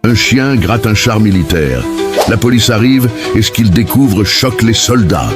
Un chien gratte un char militaire. La police arrive et ce qu'il découvre choque les soldats.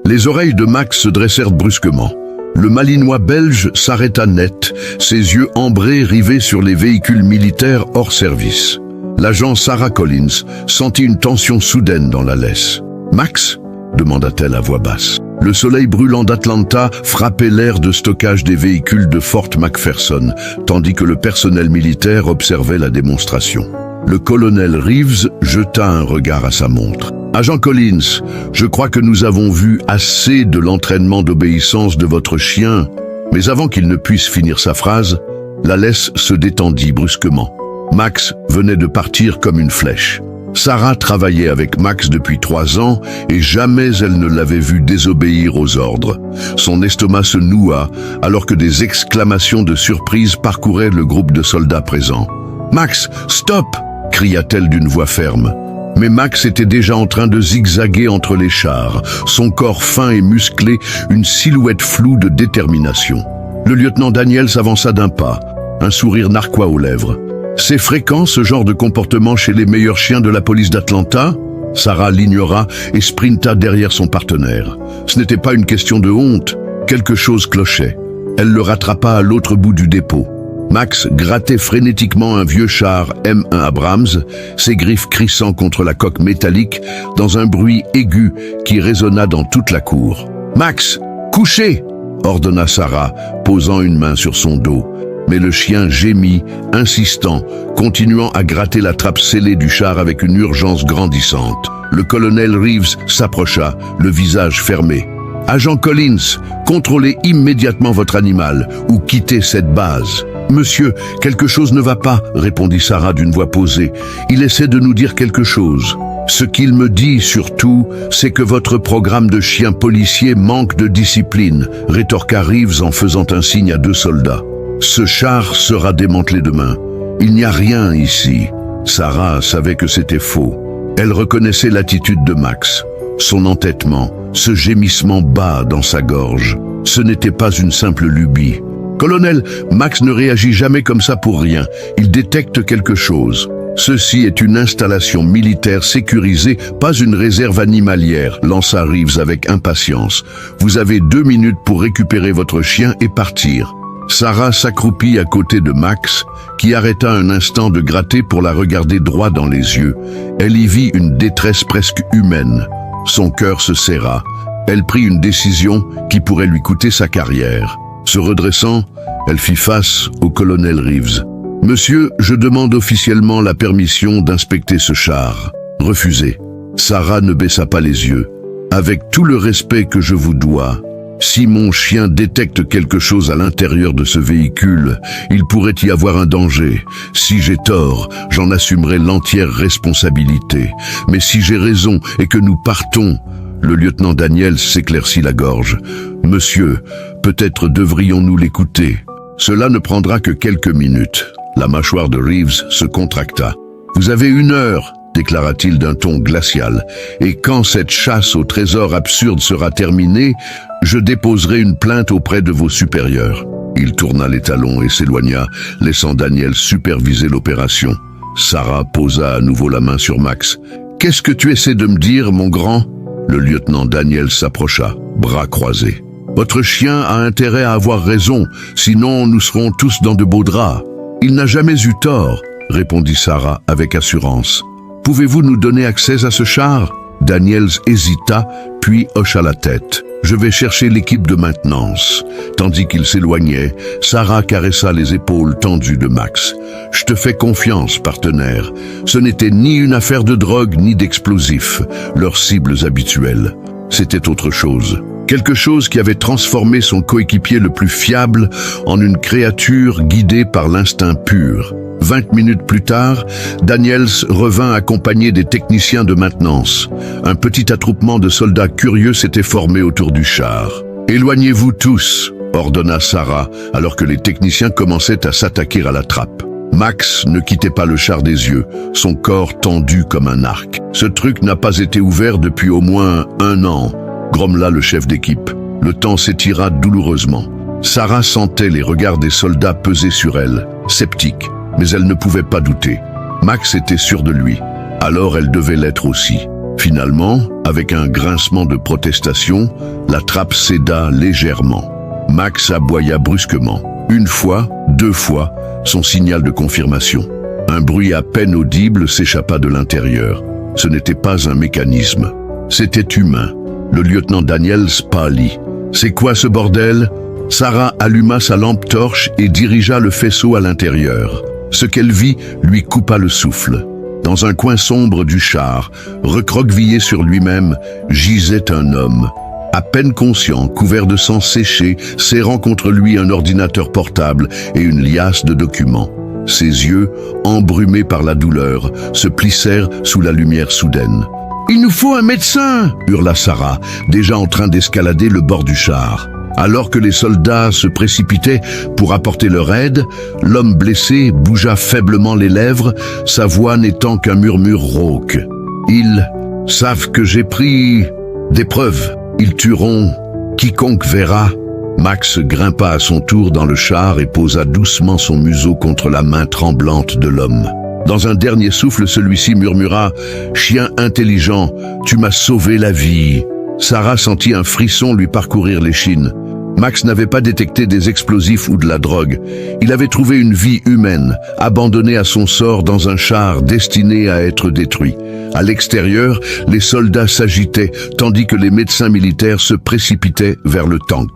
Les oreilles de Max se dressèrent brusquement. Le Malinois belge s'arrêta net, ses yeux ambrés rivés sur les véhicules militaires hors service. L'agent Sarah Collins sentit une tension soudaine dans la laisse. « Max ?» demanda-t-elle à voix basse. Le soleil brûlant d'Atlanta frappait l'air de stockage des véhicules de Fort McPherson, tandis que le personnel militaire observait la démonstration. Le colonel Reeves jeta un regard à sa montre. « Agent Collins, je crois que nous avons vu assez de l'entraînement d'obéissance de votre chien. » Mais avant qu'il ne puisse finir sa phrase, la laisse se détendit brusquement. Max venait de partir comme une flèche. Sarah travaillait avec Max depuis 3 ans et jamais elle ne l'avait vu désobéir aux ordres. Son estomac se noua alors que des exclamations de surprise parcouraient le groupe de soldats présents. « Max, stop !» cria-t-elle d'une voix ferme. Mais Max était déjà en train de zigzaguer entre les chars, son corps fin et musclé, une silhouette floue de détermination. Le lieutenant Daniel s'avança d'un pas, un sourire narquois aux lèvres. « C'est fréquent ce genre de comportement chez les meilleurs chiens de la police d'Atlanta ?» Sarah l'ignora et sprinta derrière son partenaire. Ce n'était pas une question de honte, quelque chose clochait. Elle le rattrapa à l'autre bout du dépôt. Max grattait frénétiquement un vieux char M1 Abrams, ses griffes crissant contre la coque métallique dans un bruit aigu qui résonna dans toute la cour. « Max, couchez !» ordonna Sarah, posant une main sur son dos. Mais le chien gémit, insistant, continuant à gratter la trappe scellée du char avec une urgence grandissante. Le colonel Reeves s'approcha, le visage fermé. « Agent Collins, contrôlez immédiatement votre animal ou quittez cette base. »« Monsieur, quelque chose ne va pas, » répondit Sarah d'une voix posée. « Il essaie de nous dire quelque chose. » « Ce qu'il me dit surtout, c'est que votre programme de chien policier manque de discipline, » rétorqua Reeves en faisant un signe à 2 soldats. « Ce char sera démantelé demain. Il n'y a rien ici. » Sarah savait que c'était faux. Elle reconnaissait l'attitude de Max, son entêtement, ce gémissement bas dans sa gorge. Ce n'était pas une simple lubie. « Colonel, Max ne réagit jamais comme ça pour rien. Il détecte quelque chose. » « Ceci est une installation militaire sécurisée, pas une réserve animalière, » lança Reeves avec impatience. « Vous avez 2 minutes pour récupérer votre chien et partir. » Sarah s'accroupit à côté de Max, qui arrêta un instant de gratter pour la regarder droit dans les yeux. Elle y vit une détresse presque humaine. Son cœur se serra. Elle prit une décision qui pourrait lui coûter sa carrière. Se redressant, elle fit face au colonel Reeves. « Monsieur, je demande officiellement la permission d'inspecter ce char. » Refusé. Sarah ne baissa pas les yeux. « Avec tout le respect que je vous dois, si mon chien détecte quelque chose à l'intérieur de ce véhicule, il pourrait y avoir un danger. Si j'ai tort, j'en assumerai l'entière responsabilité. Mais si j'ai raison et que nous partons... » Le lieutenant Daniel s'éclaircit la gorge. « Monsieur, peut-être devrions-nous l'écouter. Cela ne prendra que quelques minutes. » La mâchoire de Reeves se contracta. « Vous avez 1 heure, » déclara-t-il d'un ton glacial. « Et quand cette chasse au trésor absurde sera terminée, je déposerai une plainte auprès de vos supérieurs. » Il tourna les talons et s'éloigna, laissant Daniel superviser l'opération. Sarah posa à nouveau la main sur Max. « Qu'est-ce que tu essaies de me dire, mon grand ?» Le lieutenant Daniel s'approcha, bras croisés. « Votre chien a intérêt à avoir raison, sinon nous serons tous dans de beaux draps. » « Il n'a jamais eu tort, » répondit Sarah avec assurance. « Pouvez-vous nous donner accès à ce char ?» Daniels hésita, puis hocha la tête. « Je vais chercher l'équipe de maintenance. » Tandis qu'il s'éloignait, Sarah caressa les épaules tendues de Max. « Je te fais confiance, partenaire. Ce n'était ni une affaire de drogue ni d'explosifs, leurs cibles habituelles. C'était autre chose. » Quelque chose qui avait transformé son coéquipier le plus fiable en une créature guidée par l'instinct pur. 20 minutes plus tard, Daniels revint accompagné des techniciens de maintenance. Un petit attroupement de soldats curieux s'était formé autour du char. « Éloignez-vous tous !» ordonna Sarah, alors que les techniciens commençaient à s'attaquer à la trappe. Max ne quittait pas le char des yeux, son corps tendu comme un arc. « Ce truc n'a pas été ouvert depuis au moins 1 an. » grommela le chef d'équipe. Le temps s'étira douloureusement. Sarah sentait les regards des soldats peser sur elle, sceptique, mais elle ne pouvait pas douter. Max était sûr de lui. Alors elle devait l'être aussi. Finalement, avec un grincement de protestation, la trappe céda légèrement. Max aboya brusquement. Une fois, deux fois, son signal de confirmation. Un bruit à peine audible s'échappa de l'intérieur. Ce n'était pas un mécanisme. C'était humain. Le lieutenant Daniels pâlit. « C'est quoi ce bordel ?» Sarah alluma sa lampe torche et dirigea le faisceau à l'intérieur. Ce qu'elle vit lui coupa le souffle. Dans un coin sombre du char, recroquevillé sur lui-même, gisait un homme. À peine conscient, couvert de sang séché, serrant contre lui un ordinateur portable et une liasse de documents. Ses yeux, embrumés par la douleur, se plissèrent sous la lumière soudaine. « Il nous faut un médecin !» hurla Sarah, déjà en train d'escalader le bord du char. Alors que les soldats se précipitaient pour apporter leur aide, l'homme blessé bougea faiblement les lèvres, sa voix n'étant qu'un murmure rauque. « Ils savent que j'ai pris des preuves. Ils tueront quiconque verra. » Max grimpa à son tour dans le char et posa doucement son museau contre la main tremblante de l'homme. Dans un dernier souffle, celui-ci murmura « Chien intelligent, tu m'as sauvé la vie !» Sarah sentit un frisson lui parcourir l'échine. Max n'avait pas détecté des explosifs ou de la drogue. Il avait trouvé une vie humaine, abandonnée à son sort dans un char destiné à être détruit. À l'extérieur, les soldats s'agitaient, tandis que les médecins militaires se précipitaient vers le tank.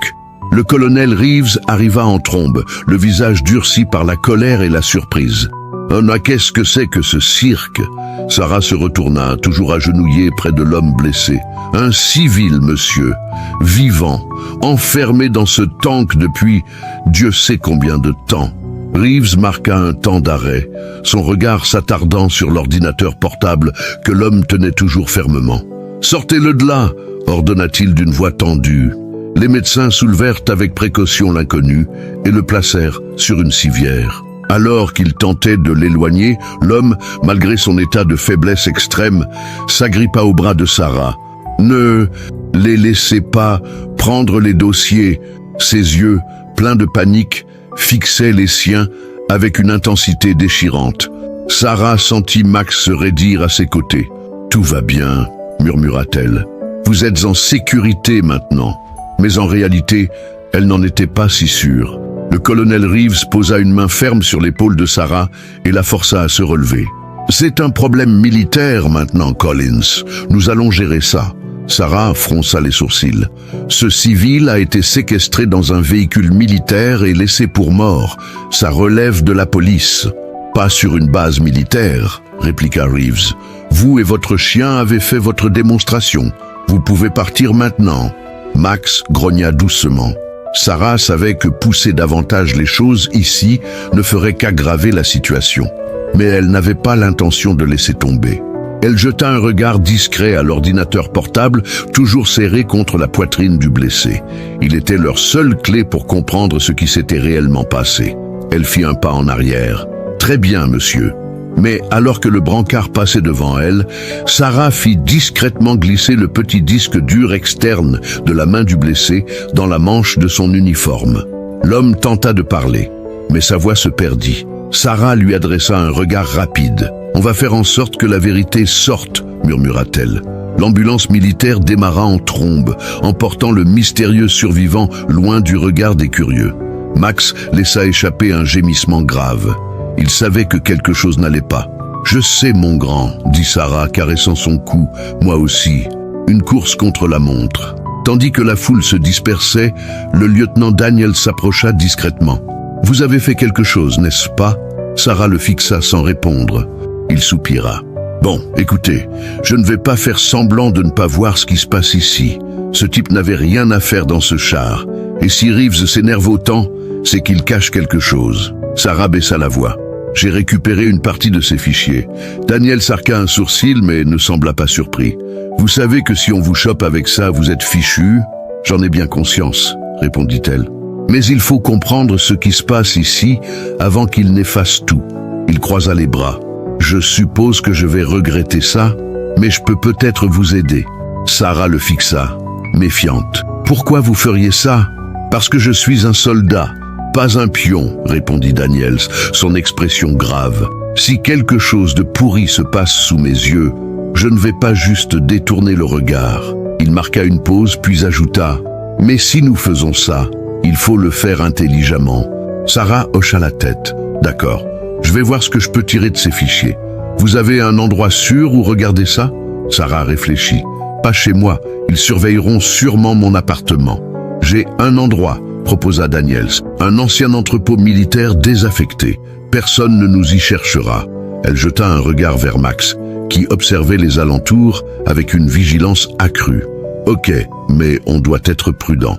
Le colonel Reeves arriva en trombe, le visage durci par la colère et la surprise. « Oh, mais qu'est-ce que c'est que ce cirque ?» Sarah se retourna, toujours agenouillée près de l'homme blessé. « Un civil, monsieur, vivant, enfermé dans ce tank depuis Dieu sait combien de temps. » Reeves marqua un temps d'arrêt, son regard s'attardant sur l'ordinateur portable que l'homme tenait toujours fermement. « Sortez-le de là !» ordonna-t-il d'une voix tendue. Les médecins soulevèrent avec précaution l'inconnu et le placèrent sur une civière. Alors qu'il tentait de l'éloigner, l'homme, malgré son état de faiblesse extrême, s'agrippa au bras de Sarah. « Ne les laissez pas prendre les dossiers. » Ses yeux, pleins de panique, fixaient les siens avec une intensité déchirante. Sarah sentit Max se raidir à ses côtés. « Tout va bien, » murmura-t-elle. « Vous êtes en sécurité maintenant. » Mais en réalité, elle n'en était pas si sûre. Le colonel Reeves posa une main ferme sur l'épaule de Sarah et la força à se relever. « C'est un problème militaire maintenant, Collins. Nous allons gérer ça. » Sarah fronça les sourcils. « Ce civil a été séquestré dans un véhicule militaire et laissé pour mort. Ça relève de la police. »« Pas sur une base militaire, » répliqua Reeves. « Vous et votre chien avez fait votre démonstration. Vous pouvez partir maintenant. » Max grogna doucement. Sarah savait que pousser davantage les choses ici ne ferait qu'aggraver la situation. Mais elle n'avait pas l'intention de laisser tomber. Elle jeta un regard discret à l'ordinateur portable, toujours serré contre la poitrine du blessé. Il était leur seule clé pour comprendre ce qui s'était réellement passé. Elle fit un pas en arrière. « Très bien, monsieur. » Mais alors que le brancard passait devant elle, Sarah fit discrètement glisser le petit disque dur externe de la main du blessé dans la manche de son uniforme. L'homme tenta de parler, mais sa voix se perdit. Sarah lui adressa un regard rapide. « On va faire en sorte que la vérité sorte, » murmura-t-elle. L'ambulance militaire démarra en trombe, emportant le mystérieux survivant loin du regard des curieux. Max laissa échapper un gémissement grave. Il savait que quelque chose n'allait pas. « Je sais, mon grand, » dit Sarah, caressant son cou. « Moi aussi. » Une course contre la montre. Tandis que la foule se dispersait, le lieutenant Daniel s'approcha discrètement. « Vous avez fait quelque chose, n'est-ce pas ?» Sarah le fixa sans répondre. Il soupira. « Bon, écoutez, je ne vais pas faire semblant de ne pas voir ce qui se passe ici. Ce type n'avait rien à faire dans ce char. Et si Reeves s'énerve autant, c'est qu'il cache quelque chose. » Sarah baissa la voix. J'ai récupéré une partie de ses fichiers. Daniel arqua un sourcil, mais ne sembla pas surpris. « Vous savez que si on vous chope avec ça, vous êtes fichu ?»« J'en ai bien conscience, » répondit-elle. « Mais il faut comprendre ce qui se passe ici avant qu'il n'efface tout. » Il croisa les bras. « Je suppose que je vais regretter ça, mais je peux peut-être vous aider. » Sarah le fixa, méfiante. « Pourquoi vous feriez ça ? » « Parce que je suis un soldat. » « Pas un pion, » répondit Daniels, son expression grave. Si quelque chose de pourri se passe sous mes yeux, je ne vais pas juste détourner le regard. Il marqua une pause puis ajouta « Mais si nous faisons ça, il faut le faire intelligemment. » Sarah hocha la tête. « D'accord, je vais voir ce que je peux tirer de ces fichiers. Vous avez un endroit sûr où regarder ça ?» Sarah réfléchit. « Pas chez moi, ils surveilleront sûrement mon appartement. »« J'ai un endroit, » proposa Daniels. « Un ancien entrepôt militaire désaffecté. Personne ne nous y cherchera. » Elle jeta un regard vers Max, qui observait les alentours avec une vigilance accrue. « Ok, mais on doit être prudent. »«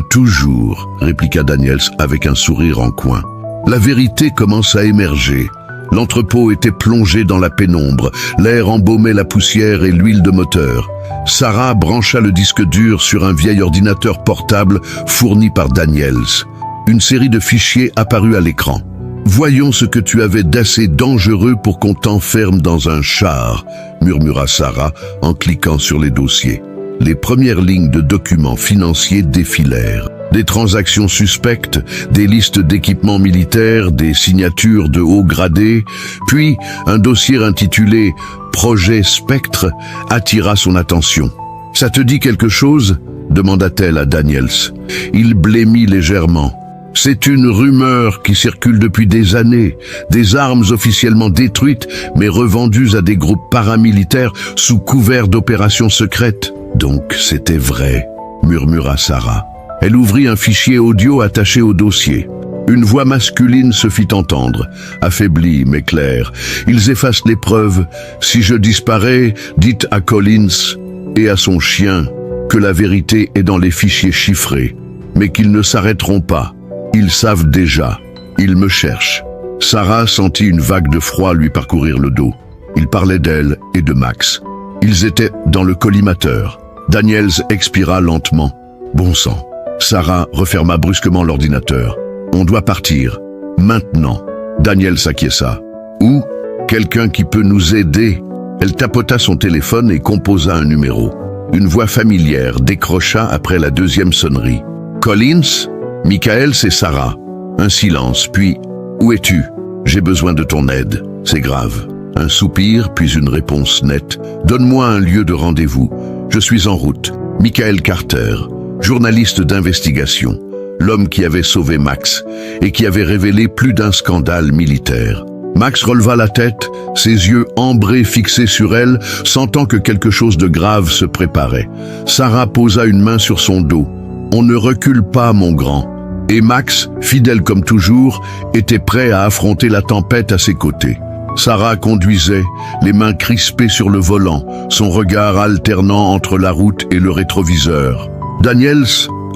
Toujours, » répliqua Daniels avec un sourire en coin. La vérité commence à émerger. L'entrepôt était plongé dans la pénombre, l'air embaumait la poussière et l'huile de moteur. Sarah brancha le disque dur sur un vieil ordinateur portable fourni par Daniels. Une série de fichiers apparut à l'écran. « Voyons ce que tu avais d'assez dangereux pour qu'on t'enferme dans un char », murmura Sarah en cliquant sur les dossiers. Les premières lignes de documents financiers défilèrent. Des transactions suspectes, des listes d'équipements militaires, des signatures de hauts gradés, puis un dossier intitulé « Projet Spectre » attira son attention. « Ça te dit quelque chose ?» demanda-t-elle à Daniels. Il blêmit légèrement. « C'est une rumeur qui circule depuis des années, des armes officiellement détruites mais revendues à des groupes paramilitaires sous couvert d'opérations secrètes. » « Donc c'était vrai, » murmura Sarah. Elle ouvrit un fichier audio attaché au dossier. Une voix masculine se fit entendre, affaiblie mais claire. « Ils effacent les preuves. Si je disparais, dites à Collins et à son chien que la vérité est dans les fichiers chiffrés, mais qu'ils ne s'arrêteront pas. Ils savent déjà. Ils me cherchent. » Sarah sentit une vague de froid lui parcourir le dos. Il parlait d'elle et de Max. Ils étaient dans le collimateur. Daniels expira lentement. Bon sang. Sarah referma brusquement l'ordinateur. On doit partir. Maintenant. Daniels s'acquiesça. Où? Quelqu'un qui peut nous aider? Elle tapota son téléphone et composa un numéro. Une voix familière décrocha après la deuxième sonnerie. Collins? Michael, c'est Sarah. Un silence, puis « Où es-tu? J'ai besoin de ton aide. C'est grave. » Un soupir, puis une réponse nette. « Donne-moi un lieu de rendez-vous. Je suis en route. » Michael Carter, journaliste d'investigation, l'homme qui avait sauvé Max et qui avait révélé plus d'un scandale militaire. Max releva la tête, ses yeux ambrés fixés sur elle, sentant que quelque chose de grave se préparait. Sarah posa une main sur son dos. « On ne recule pas, mon grand. » Et Max, fidèle comme toujours, était prêt à affronter la tempête à ses côtés. Sarah conduisait, les mains crispées sur le volant, son regard alternant entre la route et le rétroviseur. Daniels,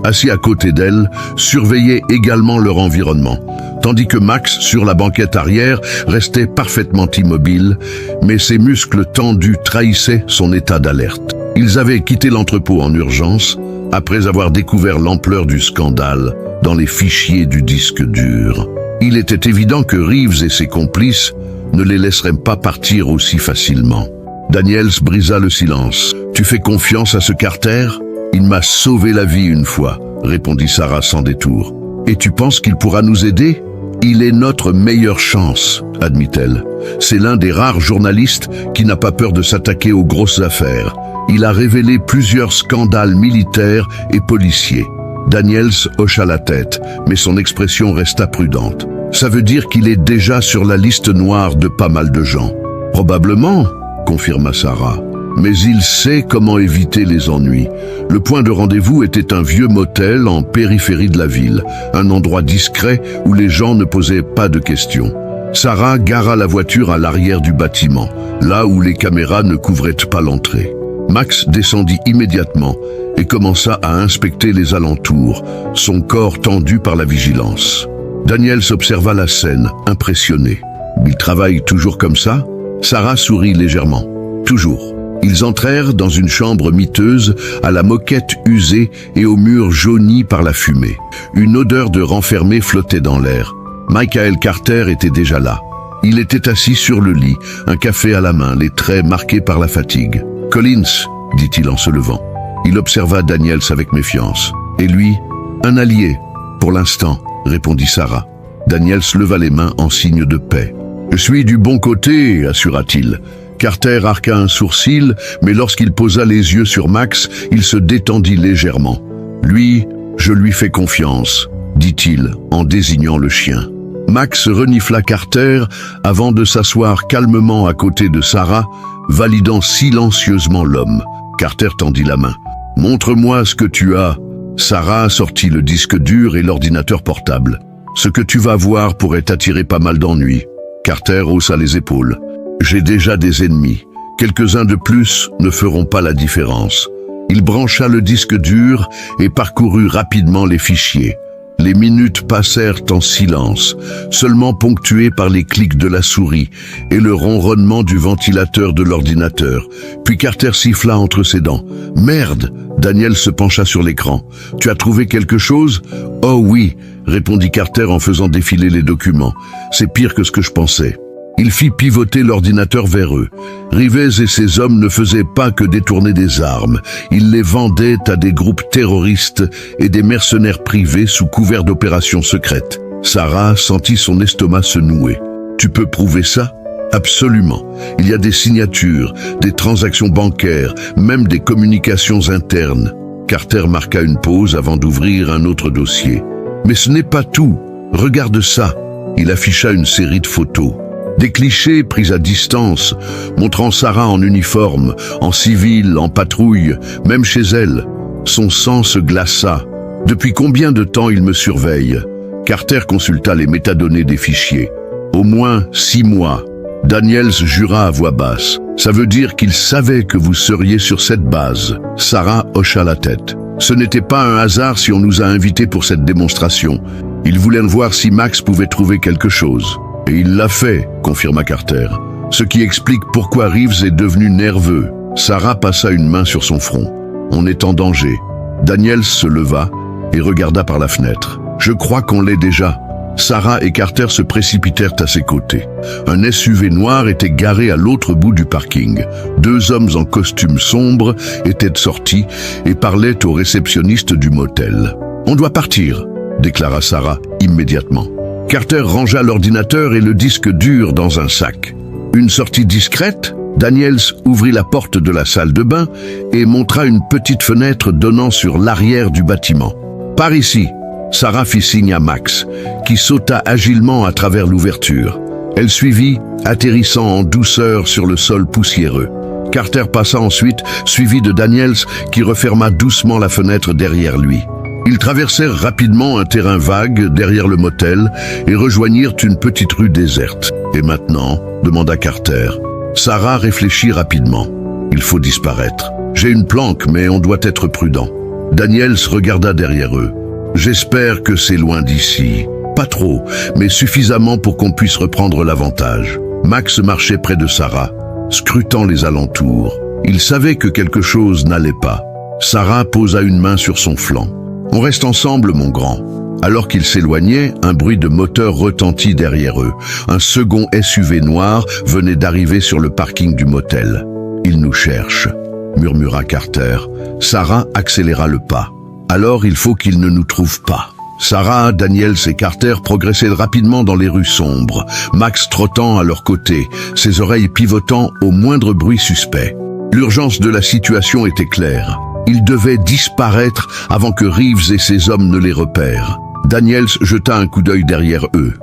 assis à côté d'elle, surveillait également leur environnement, tandis que Max, sur la banquette arrière, restait parfaitement immobile, mais ses muscles tendus trahissaient son état d'alerte. Ils avaient quitté l'entrepôt en urgence, après avoir découvert l'ampleur du scandale dans les fichiers du disque dur. Il était évident que Reeves et ses complices ne les laisseraient pas partir aussi facilement. Daniels brisa le silence. « Tu fais confiance à ce Carter? Il m'a sauvé la vie une fois, » répondit Sarah sans détour. « Et tu penses qu'il pourra nous aider? » « Il est notre meilleure chance, » admit-elle. « C'est l'un des rares journalistes qui n'a pas peur de s'attaquer aux grosses affaires. Il a révélé plusieurs scandales militaires et policiers. » Daniels hocha la tête, mais son expression resta prudente. « Ça veut dire qu'il est déjà sur la liste noire de pas mal de gens. »« Probablement, » confirma Sarah. « Mais il sait comment éviter les ennuis. Le point de rendez-vous était un vieux motel en périphérie de la ville, un endroit discret où les gens ne posaient pas de questions. » Sarah gara la voiture à l'arrière du bâtiment, là où les caméras ne couvraient pas l'entrée. Max descendit immédiatement et commença à inspecter les alentours, son corps tendu par la vigilance. Daniels observa la scène, impressionné. « Il travaille toujours comme ça ?» Sarah sourit légèrement. « Toujours. » Ils entrèrent dans une chambre miteuse, à la moquette usée et aux murs jaunis par la fumée. Une odeur de renfermé flottait dans l'air. Michael Carter était déjà là. Il était assis sur le lit, un café à la main, les traits marqués par la fatigue. « Collins » dit-il en se levant. Il observa Daniels avec méfiance. « Et lui, un allié, pour l'instant » répondit Sarah. Daniels leva les mains en signe de paix. « Je suis du bon côté », assura-t-il. Carter arqua un sourcil, mais lorsqu'il posa les yeux sur Max, il se détendit légèrement. « Lui, je lui fais confiance », dit-il en désignant le chien. Max renifla Carter avant de s'asseoir calmement à côté de Sarah, validant silencieusement l'homme. Carter tendit la main. « Montre-moi ce que tu as. » Sarah sortit le disque dur et l'ordinateur portable. « Ce que tu vas voir pourrait t'attirer pas mal d'ennuis. » Carter haussa les épaules. « J'ai déjà des ennemis. Quelques-uns de plus ne feront pas la différence. » Il brancha le disque dur et parcourut rapidement les fichiers. Les minutes passèrent en silence, seulement ponctuées par les clics de la souris et le ronronnement du ventilateur de l'ordinateur. Puis Carter siffla entre ses dents. « Merde !» Daniel se pencha sur l'écran. « Tu as trouvé quelque chose ?»« Oh oui !» répondit Carter en faisant défiler les documents. « C'est pire que ce que je pensais. » Il fit pivoter l'ordinateur vers eux. Rivez et ses hommes ne faisaient pas que détourner des armes. Ils les vendaient à des groupes terroristes et des mercenaires privés sous couvert d'opérations secrètes. Sarah sentit son estomac se nouer. « Tu peux prouver ça ?» « Absolument. Il y a des signatures, des transactions bancaires, même des communications internes. » Carter marqua une pause avant d'ouvrir un autre dossier. « Mais ce n'est pas tout. Regarde ça. » Il afficha une série de photos. Des clichés pris à distance, montrant Sarah en uniforme, en civil, en patrouille, même chez elle. Son sang se glaça. Depuis combien de temps il me surveille? Carter consulta les métadonnées des fichiers. Au moins 6 mois. Daniels jura à voix basse. Ça veut dire qu'il savait que vous seriez sur cette base. Sarah hocha la tête. Ce n'était pas un hasard si on nous a invités pour cette démonstration. Il voulait voir si Max pouvait trouver quelque chose. Et il l'a fait, confirma Carter. Ce qui explique pourquoi Reeves est devenu nerveux. Sarah passa une main sur son front. On est en danger. Daniels se leva et regarda par la fenêtre. Je crois qu'on l'est déjà. Sarah et Carter se précipitèrent à ses côtés. Un SUV noir était garé à l'autre bout du parking. 2 hommes en costume sombre étaient sortis et parlaient au réceptionniste du motel. On doit partir, déclara Sarah immédiatement. Carter rangea l'ordinateur et le disque dur dans un sac. Une sortie discrète, Daniels ouvrit la porte de la salle de bain et montra une petite fenêtre donnant sur l'arrière du bâtiment. « Par ici !» Sarah fit signe à Max, qui sauta agilement à travers l'ouverture. Elle suivit, atterrissant en douceur sur le sol poussiéreux. Carter passa ensuite, suivi de Daniels, qui referma doucement la fenêtre derrière lui. Ils traversèrent rapidement un terrain vague derrière le motel et rejoignirent une petite rue déserte. « Et maintenant ?» demanda Carter. Sarah réfléchit rapidement. « Il faut disparaître. J'ai une planque, mais on doit être prudent. » Daniels regarda derrière eux. « J'espère que c'est loin d'ici. Pas trop, mais suffisamment pour qu'on puisse reprendre l'avantage. » Max marchait près de Sarah, scrutant les alentours. Il savait que quelque chose n'allait pas. Sarah posa une main sur son flanc. « On reste ensemble, mon grand. » Alors qu'ils s'éloignaient, un bruit de moteur retentit derrière eux. Un second SUV noir venait d'arriver sur le parking du motel. « Il nous cherche », murmura Carter. Sarah accéléra le pas. « Alors il faut qu'il ne nous trouve pas. » Sarah, Daniels et Carter progressaient rapidement dans les rues sombres, Max trottant à leur côté, ses oreilles pivotant au moindre bruit suspect. L'urgence de la situation était claire. Ils devaient disparaître avant que Reeves et ses hommes ne les repèrent. Daniels jeta un coup d'œil derrière eux.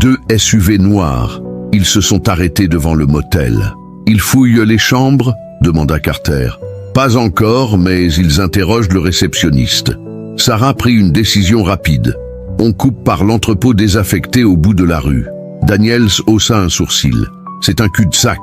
2 SUV noirs. Ils se sont arrêtés devant le motel. « Ils fouillent les chambres ?» demanda Carter. « Pas encore, mais ils interrogent le réceptionniste. » Sarah prit une décision rapide. « On coupe par l'entrepôt désaffecté au bout de la rue. » Daniels haussa un sourcil. « C'est un cul-de-sac. »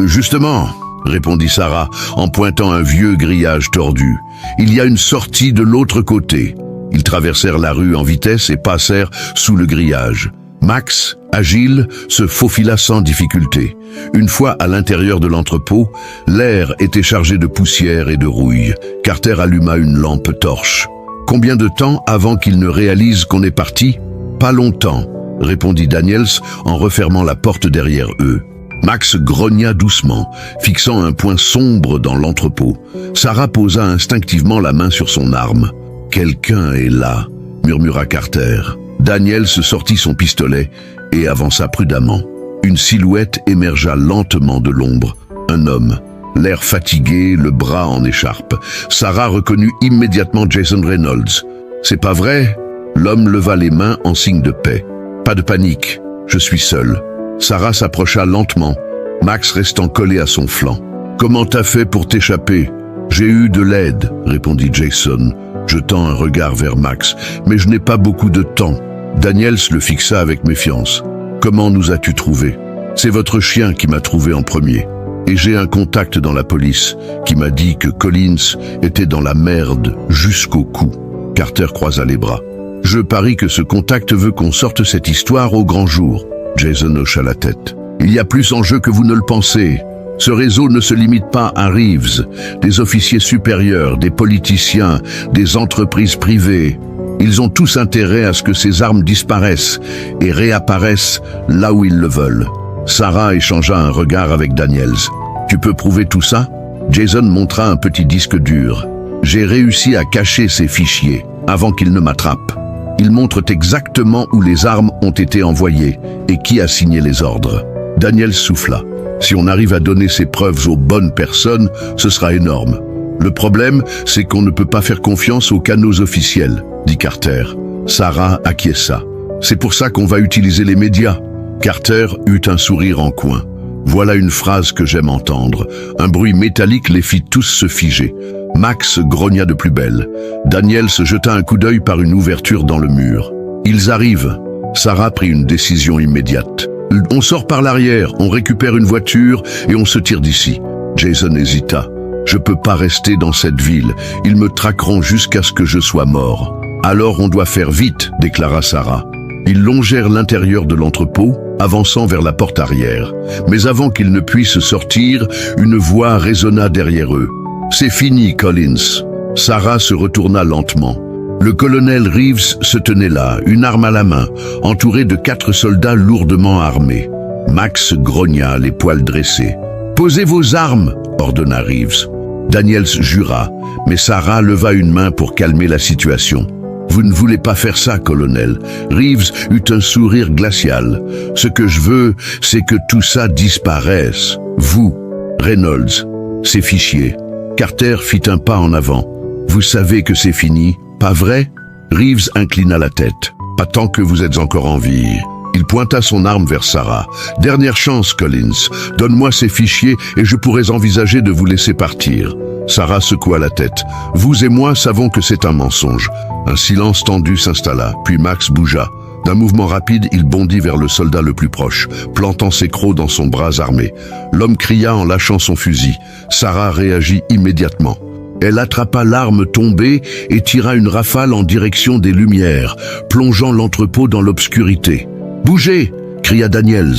Justement, répondit Sarah en pointant un vieux grillage tordu. « Il y a une sortie de l'autre côté. » Ils traversèrent la rue en vitesse et passèrent sous le grillage. Max, agile, se faufila sans difficulté. Une fois à l'intérieur de l'entrepôt, l'air était chargé de poussière et de rouille. Carter alluma une lampe torche. « Combien de temps avant qu'ils ne réalisent qu'on est parti ?»« Pas longtemps, » répondit Daniels en refermant la porte derrière eux. Max grogna doucement, fixant un point sombre dans l'entrepôt. Sarah posa instinctivement la main sur son arme. « Quelqu'un est là », murmura Carter. Daniels sortit son pistolet et avança prudemment. Une silhouette émergea lentement de l'ombre. Un homme, l'air fatigué, le bras en écharpe. Sarah reconnut immédiatement Jason Reynolds. « C'est pas vrai ?» L'homme leva les mains en signe de paix. « Pas de panique, je suis seul. » Sarah s'approcha lentement, Max restant collé à son flanc. « Comment t'as fait pour t'échapper ?»« J'ai eu de l'aide, » répondit Jason, jetant un regard vers Max. « Mais je n'ai pas beaucoup de temps. » Daniels le fixa avec méfiance. « Comment nous as-tu trouvé ?»« C'est votre chien qui m'a trouvé en premier. Et j'ai un contact dans la police qui m'a dit que Collins était dans la merde jusqu'au cou. » Carter croisa les bras. « Je parie que ce contact veut qu'on sorte cette histoire au grand jour. » Jason hocha la tête. « Il y a plus en jeu que vous ne le pensez. Ce réseau ne se limite pas à Reeves. Des officiers supérieurs, des politiciens, des entreprises privées. Ils ont tous intérêt à ce que ces armes disparaissent et réapparaissent là où ils le veulent. » Sarah échangea un regard avec Daniels. « Tu peux prouver tout ça ?» Jason montra un petit disque dur. « J'ai réussi à cacher ces fichiers avant qu'ils ne m'attrapent. Ils montrent exactement où les armes ont été envoyées et qui a signé les ordres. » Daniels souffla. « Si on arrive à donner ces preuves aux bonnes personnes, ce sera énorme. Le problème, c'est qu'on ne peut pas faire confiance aux canaux officiels, » dit Carter. Sarah acquiesça. « C'est pour ça qu'on va utiliser les médias. » Carter eut un sourire en coin. Voilà une phrase que j'aime entendre. Un bruit métallique les fit tous se figer. Max grogna de plus belle. Daniels jeta un coup d'œil par une ouverture dans le mur. Ils arrivent. Sarah prit une décision immédiate. On sort par l'arrière, on récupère une voiture et on se tire d'ici. Jason hésita. Je peux pas rester dans cette ville. Ils me traqueront jusqu'à ce que je sois mort. Alors on doit faire vite, déclara Sarah. Ils longèrent l'intérieur de l'entrepôt, avançant vers la porte arrière. Mais avant qu'ils ne puissent sortir, une voix résonna derrière eux. « C'est fini, Collins. » Sarah se retourna lentement. Le colonel Reeves se tenait là, une arme à la main, entouré de 4 soldats lourdement armés. Max grogna, les poils dressés. « Posez vos armes !» ordonna Reeves. Daniels jura, mais Sarah leva une main pour calmer la situation. « Vous ne voulez pas faire ça, colonel. » Reeves eut un sourire glacial. « Ce que je veux, c'est que tout ça disparaisse. Vous, Reynolds, ces fichiers. » Carter fit un pas en avant. « Vous savez que c'est fini, pas vrai ?» Reeves inclina la tête. « Pas tant que vous êtes encore en vie. » Il pointa son arme vers Sarah. « Dernière chance, Collins. Donne-moi ces fichiers et je pourrais envisager de vous laisser partir. » Sarah secoua la tête. « Vous et moi savons que c'est un mensonge. » Un silence tendu s'installa, puis Max bougea. D'un mouvement rapide, il bondit vers le soldat le plus proche, plantant ses crocs dans son bras armé. L'homme cria en lâchant son fusil. Sarah réagit immédiatement. Elle attrapa l'arme tombée et tira une rafale en direction des lumières, plongeant l'entrepôt dans l'obscurité. « Bougez !» cria Daniels.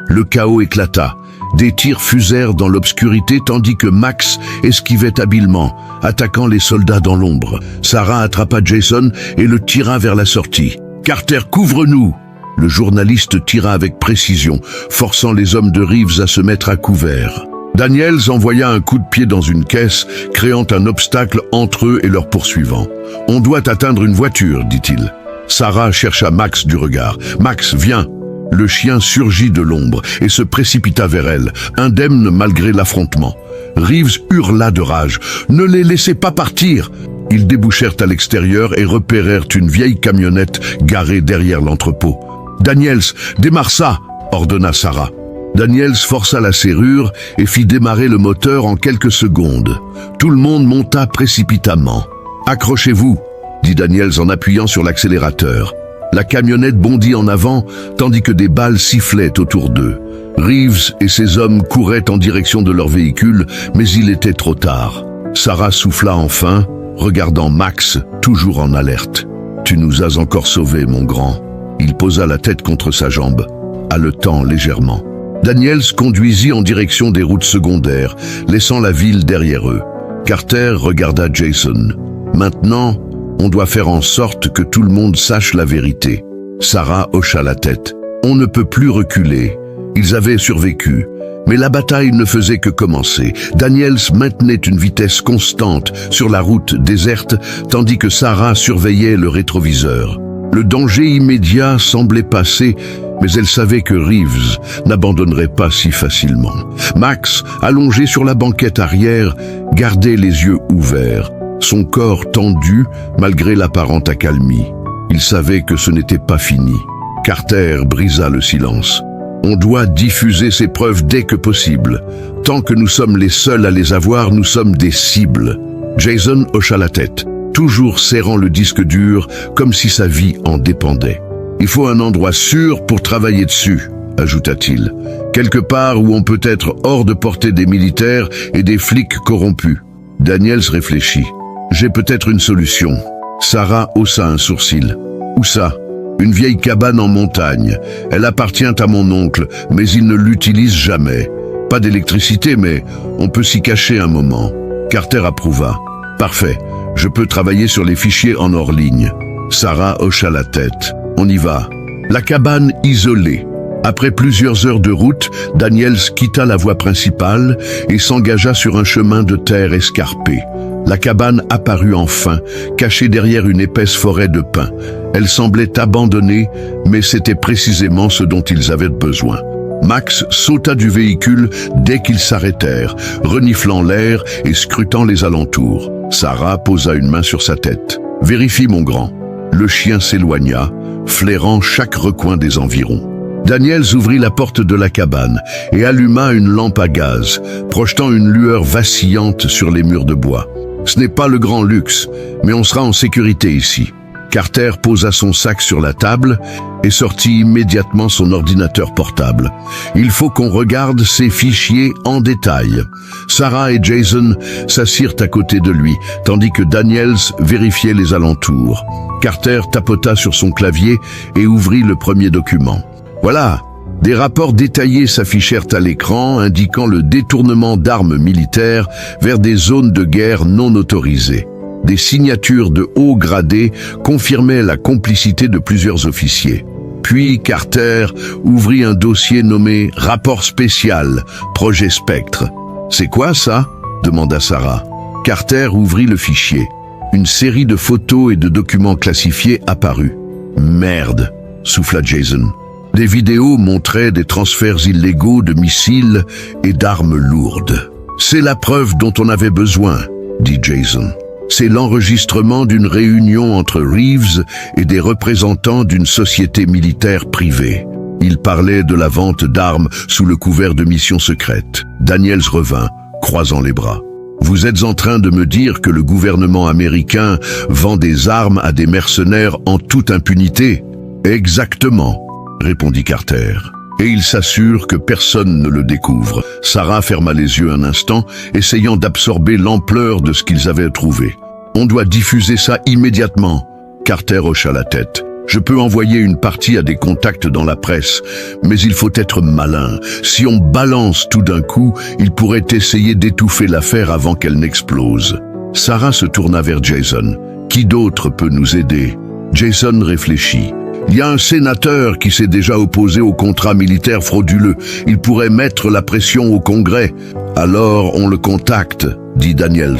Le chaos éclata. Des tirs fusèrent dans l'obscurité tandis que Max esquivait habilement, attaquant les soldats dans l'ombre. Sarah attrapa Jason et le tira vers la sortie. « Carter, couvre-nous !» Le journaliste tira avec précision, forçant les hommes de Reeves à se mettre à couvert. Daniels envoya un coup de pied dans une caisse, créant un obstacle entre eux et leurs poursuivants. « On doit atteindre une voiture, dit-il. » Sarah chercha Max du regard. « Max, viens !» Le chien surgit de l'ombre et se précipita vers elle, indemne malgré l'affrontement. Reeves hurla de rage. « Ne les laissez pas partir !» Ils débouchèrent à l'extérieur et repérèrent une vieille camionnette garée derrière l'entrepôt. « Daniels, démarre ça !» ordonna Sarah. Daniels força la serrure et fit démarrer le moteur en quelques secondes. Tout le monde monta précipitamment. « Accrochez-vous !» dit Daniels en appuyant sur l'accélérateur. La camionnette bondit en avant, tandis que des balles sifflaient autour d'eux. Reeves et ses hommes couraient en direction de leur véhicule, mais il était trop tard. Sarah souffla enfin, regardant Max, toujours en alerte. « Tu nous as encore sauvés, mon grand. » Il posa la tête contre sa jambe, haletant légèrement. Daniels conduisit en direction des routes secondaires, laissant la ville derrière eux. Carter regarda Jason. « Maintenant, on doit faire en sorte que tout le monde sache la vérité. » Sarah hocha la tête. « On ne peut plus reculer. Ils avaient survécu. Mais la bataille ne faisait que commencer. Daniels maintenait une vitesse constante sur la route déserte, tandis que Sarah surveillait le rétroviseur. Le danger immédiat semblait passer, Mais elle savait que Reeves n'abandonnerait pas si facilement. Max, allongé sur la banquette arrière, gardait les yeux ouverts, son corps tendu malgré l'apparente accalmie. Il savait que ce n'était pas fini. Carter brisa le silence. On doit diffuser ces preuves dès que possible. Tant que nous sommes les seuls à les avoir, nous sommes des cibles. Jason hocha la tête, toujours serrant le disque dur, comme si sa vie en dépendait. Il faut un endroit sûr pour travailler dessus, ajouta-t-il. Quelque part où on peut être hors de portée des militaires et des flics corrompus. Daniels réfléchit. J'ai peut-être une solution. Sarah haussa un sourcil. Où ça? Une vieille cabane en montagne. Elle appartient à mon oncle, mais il ne l'utilise jamais. Pas d'électricité, mais on peut s'y cacher un moment. Carter approuva. Parfait, je peux travailler sur les fichiers en hors ligne. Sarah hocha la tête. On y va. La cabane isolée. Après plusieurs heures de route, Daniels quitta la voie principale et s'engagea sur un chemin de terre escarpé. La cabane apparut enfin, cachée derrière une épaisse forêt de pins. Elle semblait abandonnée, mais c'était précisément ce dont ils avaient besoin. Max sauta du véhicule dès qu'ils s'arrêtèrent, reniflant l'air et scrutant les alentours. Sarah posa une main sur sa tête. « Vérifie, mon grand. » Le chien s'éloigna, flairant chaque recoin des environs. Daniels ouvrit la porte de la cabane et alluma une lampe à gaz, projetant une lueur vacillante sur les murs de bois. Ce n'est pas le grand luxe, mais on sera en sécurité ici. Carter posa son sac sur la table et sortit immédiatement son ordinateur portable. Il faut qu'on regarde ces fichiers en détail. Sarah et Jason s'assirent à côté de lui, tandis que Daniels vérifiait les alentours. Carter tapota sur son clavier et ouvrit le premier document. Voilà, des rapports détaillés s'affichèrent à l'écran indiquant le détournement d'armes militaires vers des zones de guerre non autorisées. Des signatures de haut gradé confirmaient la complicité de plusieurs officiers. Puis Carter ouvrit un dossier nommé « Rapport spécial, projet Spectre ». « C'est quoi ça ?» demanda Sarah. Carter ouvrit le fichier. Une série de photos et de documents classifiés apparut. « Merde !» souffla Jason. Des vidéos montraient des transferts illégaux de missiles et d'armes lourdes. « C'est la preuve dont on avait besoin », dit Jason. C'est l'enregistrement d'une réunion entre Reeves et des représentants d'une société militaire privée. Il parlait de la vente d'armes sous le couvert de missions secrètes. Daniels revint, croisant les bras. « Vous êtes en train de me dire que le gouvernement américain vend des armes à des mercenaires en toute impunité ?»« Exactement, » répondit Carter. Et il s'assure que personne ne le découvre. Sarah ferma les yeux un instant, essayant d'absorber l'ampleur de ce qu'ils avaient trouvé. « On doit diffuser ça immédiatement. » Carter hocha la tête. « Je peux envoyer une partie à des contacts dans la presse, mais il faut être malin. Si on balance tout d'un coup, il pourrait essayer d'étouffer l'affaire avant qu'elle n'explose. » Sarah se tourna vers Jason. « Qui d'autre peut nous aider ?» Jason réfléchit. Il y a un sénateur qui s'est déjà opposé au contrat militaire frauduleux. Il pourrait mettre la pression au Congrès. Alors on le contacte, dit Daniels.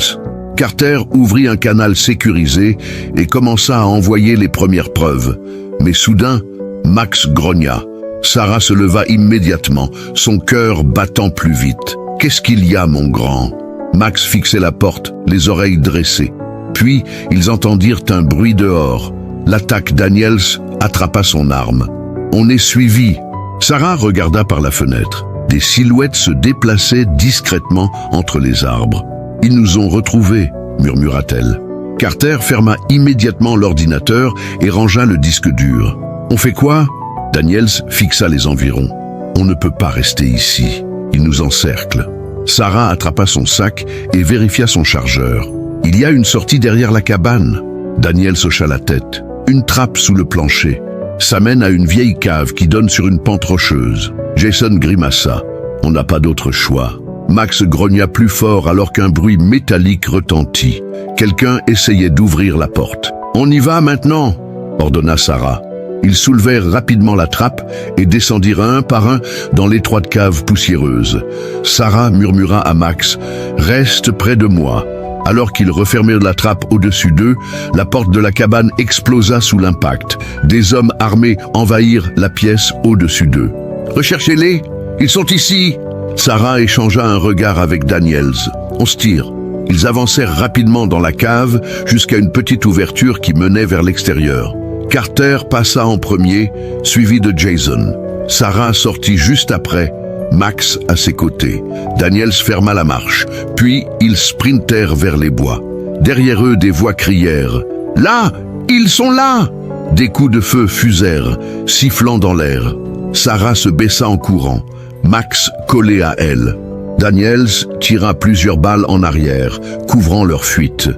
Carter ouvrit un canal sécurisé et commença à envoyer les premières preuves. Mais soudain, Max grogna. Sarah se leva immédiatement, son cœur battant plus vite. « Qu'est-ce qu'il y a, mon grand ?» Max fixait la porte, les oreilles dressées. Puis, ils entendirent un bruit dehors. L'attaque Daniels attrapa son arme. « On est suivi !» Sarah regarda par la fenêtre. Des silhouettes se déplaçaient discrètement entre les arbres. « Ils nous ont retrouvés !» murmura-t-elle. Carter ferma immédiatement l'ordinateur et rangea le disque dur. « On fait quoi ?» Daniels fixa les environs. « On ne peut pas rester ici. Ils nous encerclent. » Sarah attrapa son sac et vérifia son chargeur. « Il y a une sortie derrière la cabane. » Daniels hocha la tête. Une trappe sous le plancher. Ça mène à une vieille cave qui donne sur une pente rocheuse. Jason grimaça. On n'a pas d'autre choix. Max grogna plus fort alors qu'un bruit métallique retentit. Quelqu'un essayait d'ouvrir la porte. « On y va maintenant !» ordonna Sarah. Ils soulevèrent rapidement la trappe et descendirent un par un dans l'étroite cave poussiéreuse. Sarah murmura à Max « Reste près de moi !» Alors qu'ils refermaient la trappe au-dessus d'eux, la porte de la cabane explosa sous l'impact. Des hommes armés envahirent la pièce au-dessus d'eux. « Recherchez-les, ils sont ici !» Sarah échangea un regard avec Daniels. « On se tire !» Ils avancèrent rapidement dans la cave jusqu'à une petite ouverture qui menait vers l'extérieur. Carter passa en premier, suivi de Jason. Sarah sortit juste après, Max à ses côtés. Daniels ferma la marche, puis ils sprintèrent vers les bois. Derrière eux, des voix crièrent « Là! Ils sont là !» Des coups de feu fusèrent, sifflant dans l'air. Sarah se baissa en courant, Max collé à elle. Daniels tira plusieurs balles en arrière, couvrant leur fuite.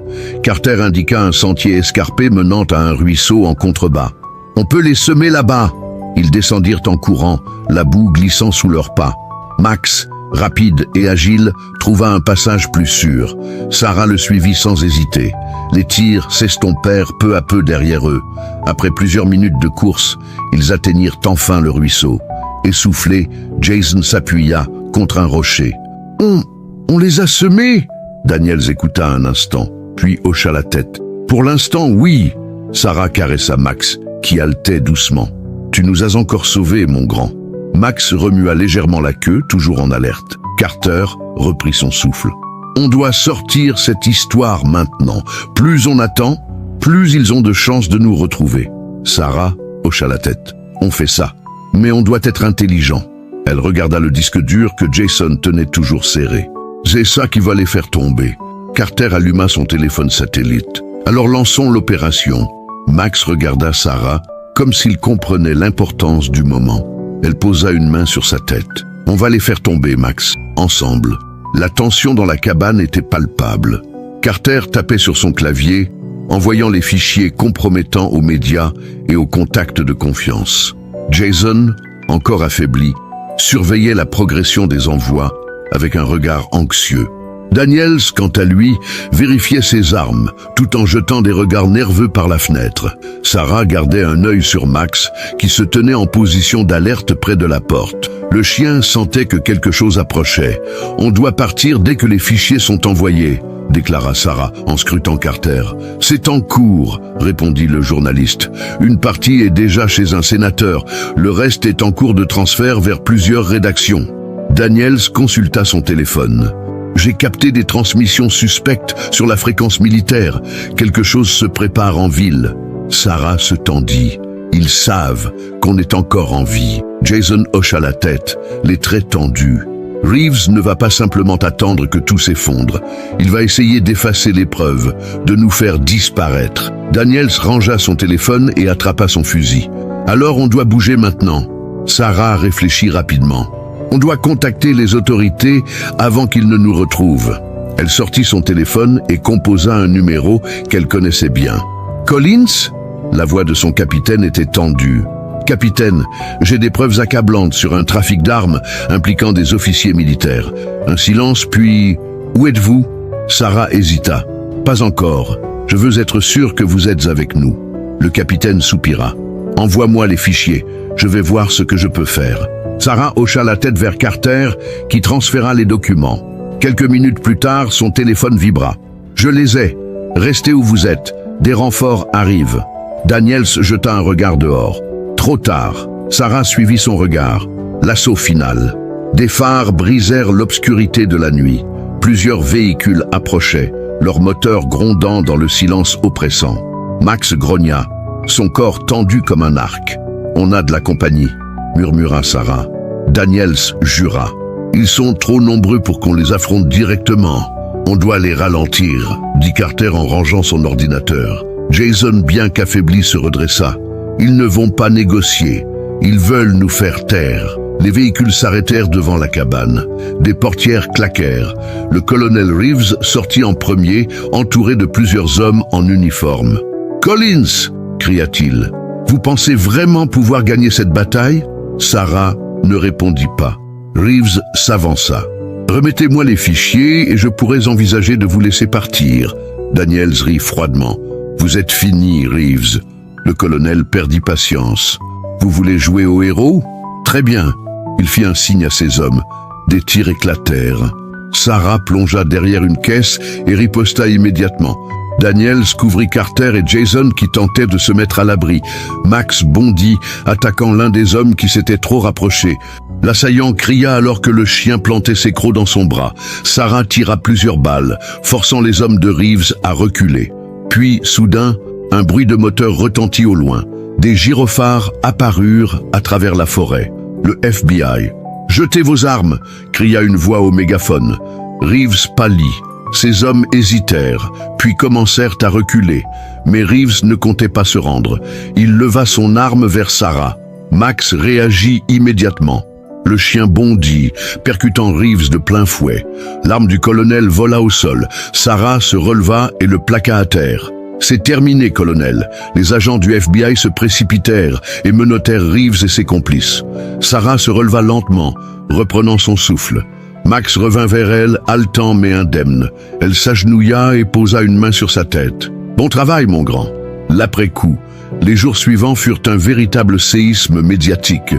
Carter indiqua un sentier escarpé menant à un ruisseau en contrebas. « On peut les semer là-bas !» Ils descendirent en courant, la boue glissant sous leurs pas. Max, rapide et agile, trouva un passage plus sûr. Sarah le suivit sans hésiter. Les tirs s'estompèrent peu à peu derrière eux. Après plusieurs minutes de course, ils atteignirent enfin le ruisseau. Essoufflé, Jason s'appuya contre un rocher. « On les a semés !» Daniels écouta un instant, puis hocha la tête. « Pour l'instant, oui !» Sarah caressa Max, qui haletait doucement. « Tu nous as encore sauvés, mon grand. » Max remua légèrement la queue, toujours en alerte. Carter reprit son souffle. « On doit sortir cette histoire maintenant. Plus on attend, plus ils ont de chances de nous retrouver. » Sarah hocha la tête. « On fait ça. Mais on doit être intelligent. » Elle regarda le disque dur que Jason tenait toujours serré. « C'est ça qui va les faire tomber. » Carter alluma son téléphone satellite. « Alors lançons l'opération. » Max regarda Sarah comme s'il comprenait l'importance du moment. Elle posa une main sur sa tête. « On va les faire tomber, Max, ensemble. » La tension dans la cabane était palpable. Carter tapait sur son clavier, envoyant les fichiers compromettants aux médias et aux contacts de confiance. Jason, encore affaibli, surveillait la progression des envois avec un regard anxieux. Daniels, quant à lui, vérifiait ses armes, tout en jetant des regards nerveux par la fenêtre. Sarah gardait un œil sur Max, qui se tenait en position d'alerte près de la porte. Le chien sentait que quelque chose approchait. « On doit partir dès que les fichiers sont envoyés », déclara Sarah en scrutant Carter. « C'est en cours », répondit le journaliste. « Une partie est déjà chez un sénateur, le reste est en cours de transfert vers plusieurs rédactions. » Daniels consulta son téléphone. « J'ai capté des transmissions suspectes sur la fréquence militaire. Quelque chose se prépare en ville. » Sarah se tendit. « Ils savent qu'on est encore en vie. » Jason hocha la tête, les traits tendus. « Reeves ne va pas simplement attendre que tout s'effondre. Il va essayer d'effacer les preuves, de nous faire disparaître. » Daniels rangea son téléphone et attrapa son fusil. « Alors on doit bouger maintenant. » Sarah réfléchit rapidement. « On doit contacter les autorités avant qu'ils ne nous retrouvent. » Elle sortit son téléphone et composa un numéro qu'elle connaissait bien. « Collins ?» La voix de son capitaine était tendue. « Capitaine, j'ai des preuves accablantes sur un trafic d'armes impliquant des officiers militaires. » Un silence, puis « Où êtes-vous » Sarah hésita. « Pas encore. Je veux être sûr que vous êtes avec nous. » Le capitaine soupira. « Envoie-moi les fichiers. Je vais voir ce que je peux faire. » Sarah hocha la tête vers Carter, qui transféra les documents. Quelques minutes plus tard, son téléphone vibra. « Je les ai. Restez où vous êtes. Des renforts arrivent. » Daniels jeta un regard dehors. Trop tard. Sarah suivit son regard. L'assaut final. Des phares brisèrent l'obscurité de la nuit. Plusieurs véhicules approchaient, leurs moteurs grondant dans le silence oppressant. Max grogna, son corps tendu comme un arc. « On a de la compagnie », murmura Sarah. Daniels jura. « Ils sont trop nombreux pour qu'on les affronte directement. On doit les ralentir », dit Carter en rangeant son ordinateur. Jason, bien qu'affaibli, se redressa. « Ils ne vont pas négocier. Ils veulent nous faire taire. » Les véhicules s'arrêtèrent devant la cabane. Des portières claquèrent. Le colonel Reeves sortit en premier, entouré de plusieurs hommes en uniforme. « Collins !» cria-t-il. « Vous pensez vraiment pouvoir gagner cette bataille ?» Sarah ne répondit pas. Reeves s'avança. « Remettez-moi les fichiers et je pourrais envisager de vous laisser partir. » Daniels rit froidement. « Vous êtes fini, Reeves. » Le colonel perdit patience. « Vous voulez jouer au héros ? Très bien. » Il fit un signe à ses hommes. Des tirs éclatèrent. Sarah plongea derrière une caisse et riposta immédiatement. Daniels couvrit Carter et Jason qui tentaient de se mettre à l'abri. Max bondit, attaquant l'un des hommes qui s'était trop rapproché. L'assaillant cria alors que le chien plantait ses crocs dans son bras. Sarah tira plusieurs balles, forçant les hommes de Reeves à reculer. Puis, soudain, un bruit de moteur retentit au loin. Des gyrophares apparurent à travers la forêt. Le FBI. « Jetez vos armes !» cria une voix au mégaphone. Reeves pâlit. Ses hommes hésitèrent, puis commencèrent à reculer. Mais Reeves ne comptait pas se rendre. Il leva son arme vers Sarah. Max réagit immédiatement. Le chien bondit, percutant Reeves de plein fouet. L'arme du colonel vola au sol. Sarah se releva et le plaqua à terre. « C'est terminé, colonel !» Les agents du FBI se précipitèrent et menottèrent Reeves et ses complices. Sarah se releva lentement, reprenant son souffle. Max revint vers elle, haletant mais indemne. Elle s'agenouilla et posa une main sur sa tête. « Bon travail, mon grand !» L'après-coup, les jours suivants furent un véritable séisme médiatique.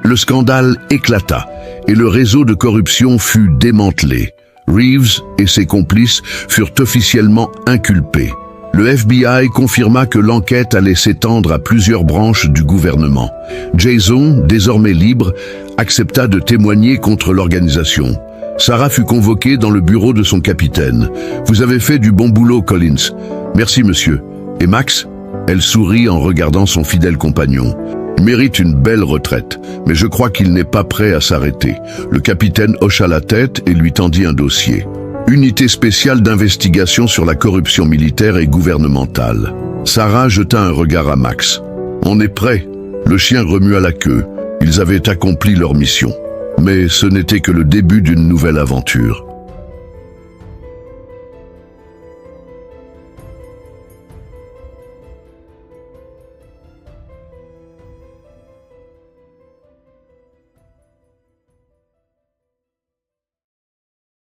Le scandale éclata et le réseau de corruption fut démantelé. Reeves et ses complices furent officiellement inculpés. Le FBI confirma que l'enquête allait s'étendre à plusieurs branches du gouvernement. Jason, désormais libre, accepta de témoigner contre l'organisation. Sarah fut convoquée dans le bureau de son capitaine. « Vous avez fait du bon boulot, Collins. »« Merci, monsieur. » Et Max ? Elle sourit en regardant son fidèle compagnon. « Il mérite une belle retraite, mais je crois qu'il n'est pas prêt à s'arrêter. » Le capitaine hocha la tête et lui tendit un dossier. Unité spéciale d'investigation sur la corruption militaire et gouvernementale. Sarah jeta un regard à Max. « On est prêt ?» Le chien remua la queue. Ils avaient accompli leur mission. Mais ce n'était que le début d'une nouvelle aventure.